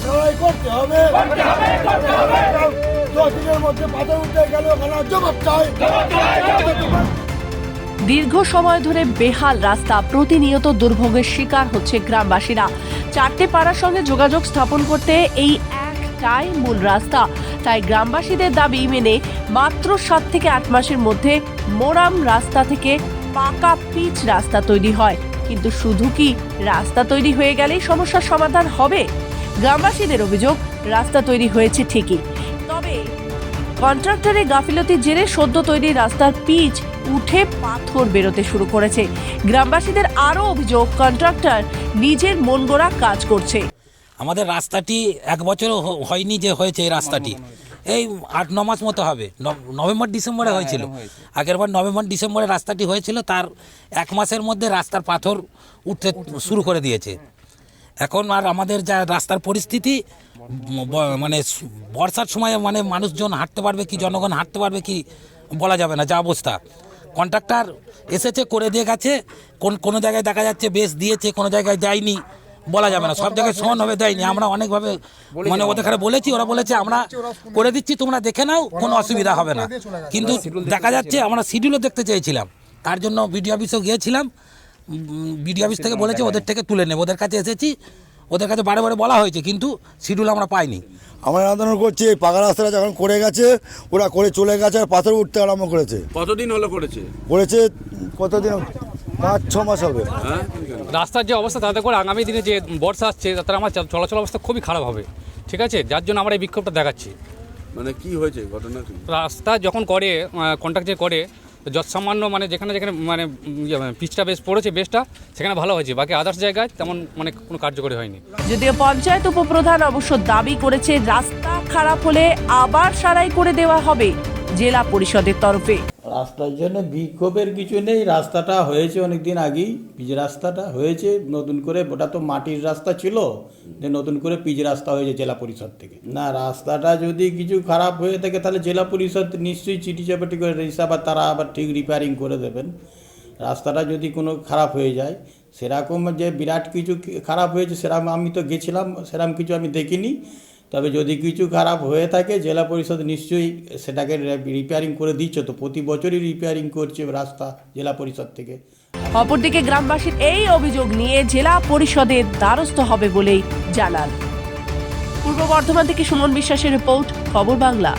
লড়াই করতে হবে। দিনের মধ্যে পাথর উঠে গেল, জবাব চাই। দীর্ঘ সময় ধরে বেহাল রাস্তা, প্রতিনিয়ত দুর্ভোগের শিকার হচ্ছে গ্রামবাসীরা। চারটে পাড়ার সঙ্গে যোগাযোগ স্থাপন করতে এই একটাই মূল রাস্তা। তাই গ্রামবাসীদের দাবি মেনে মাত্র 7 থেকে 8 মাসের মধ্যে মোরাম রাস্তা থেকে পাকা পিচ রাস্তা তৈরি হয়। কিন্তু শুধু কি রাস্তা তৈরি হয়ে গেলেই সমস্যার সমাধান হবে? গ্রামবাসীদের অভিযোগ, রাস্তা তৈরি হয়েছে ঠিকই, তবে কন্ট্রাক্টরের গাফিলতির জেরে সদ্য তৈরি রাস্তার পিচ উঠে পাথর বেরোতে শুরু করেছে। গ্রামবাসীদের আরও অভিযোগ, কন্ট্রাক্টর নিজের মন গড়া কাজ করছে। আমাদের রাস্তাটি 1 বছরও হয়নি যে হয়েছে এই রাস্তাটি, এই 8-9 মাস মতো হবে। নভেম্বর ডিসেম্বরে হয়েছিল, আগেরবার নভেম্বর ডিসেম্বরে রাস্তাটি হয়েছিল। তার 1 মাসের মধ্যে রাস্তার পাথর উঠতে শুরু করে দিয়েছে। এখন আর আমাদের যা রাস্তার পরিস্থিতি, মানে বর্ষার সময় মানে মানুষজন হাঁটতে পারবে কি, জনগণ হাঁটতে পারবে কি বলা যাবে না, যা অবস্থা। কন্ট্রাক্টর এসেছে, করে দিয়ে গেছে, কোনো জায়গায় দেখা যাচ্ছে বেশ দিয়েছে, কোনো জায়গায় যায়নি, বলা যাবে না। সব জায়গায় সমানভাবে দেয়নি। আমরা অনেকভাবে মানে ওদের কাছে বলেছি, ওরা বলেছে আমরা করে দিচ্ছি, তোমরা দেখে নাও, কোনো অসুবিধা হবে না। কিন্তু দেখা যাচ্ছে আমরা শিডিউলও দেখতে চেয়েছিলাম, তার জন্য বিডিও অফিসেও গিয়েছিলাম। বিডিও অফিস থেকে বলেছে ওদের থেকে তুলে নেব। ওদের কাছে এসেছি, ওদের কাছে বারে বারে বলা হয়েছে, কিন্তু শিডিউল আমরা পাইনি। আমরা আন্দোলন করছি, এই পাকা রাস্তাটা যখন করে গেছে, ওরা করে চলে গেছে আর পাথর উঠতে আরম্ভ করেছে। কতদিন হলো করেছে? কতদিন, 5-6 মাস হবে। রাস্তার যে অবস্থা, তাতে করে আগামী দিনে যে বর্ষা আসছে, তাতে আমার চলাচল অবস্থা খুবই খারাপ হবে। ঠিক আছে, যার জন্য আমরা এই বিক্ষোভটা দেখাচ্ছি। মানে কি হয়েছে ঘটনা? রাস্তা যখন করে কন্ট্রাক্ট যে করে, যৎসামান্য মানে যেখানে যেখানে মানে পিচটা বেশ পড়েছে, বেশটা সেখানে ভালো হয়েছে, বাকি আদার্স জায়গায় তেমন মানে কোনো কার্যকরী হয়নি। যদিও পঞ্চায়েত উপপ্রধান অবশ্য দাবি করেছে রাস্তা খারাপ হলে আবার সারাই করে দেওয়া হবে জেলা পরিষদের তরফে। রাস্তার জন্য বিক্ষোভের কিছু নেই, রাস্তাটা হয়েছে অনেক দিন আগেই, পিচ রাস্তাটা হয়েছে নতুন করে। ওটা তো মাটির রাস্তা ছিল, যে নতুন করে পিচ রাস্তা হয়েছে জেলা পরিষদ থেকে। না, রাস্তাটা যদি কিছু খারাপ হয়ে থাকে তাহলে জেলা পরিষদ নিশ্চয়ই চিঠি চাপাটি করে হিসাব, তারা আবার ঠিক রিপেয়ারিং করে দেবেন। রাস্তাটা যদি কোনো খারাপ হয়ে যায়, সেরকম যে বিরাট কিছু খারাপ হয়েছে সেরকম আমি তো গেছিলাম, সেরকম কিছু আমি দেখিনি। তবে যদি কিছু খারাপ হয়ে থাকে, জেলা পরিষদ নিশ্চয়ই সেটাকে রিপেয়ারিং করে দিচ্ছে, তো প্রতি বছরই রিপেয়ারিং করছে রাস্তা জেলা পরিষদ থেকে। অপরদিকে গ্রামবাসীর এই অভিযোগ নিয়ে জেলা পরিষদের দ্বারস্থ হবে বলেই জানান। পূর্ব বর্ধমান থেকে সুমন বিশ্বাসের রিপোর্ট, খবর বাংলা।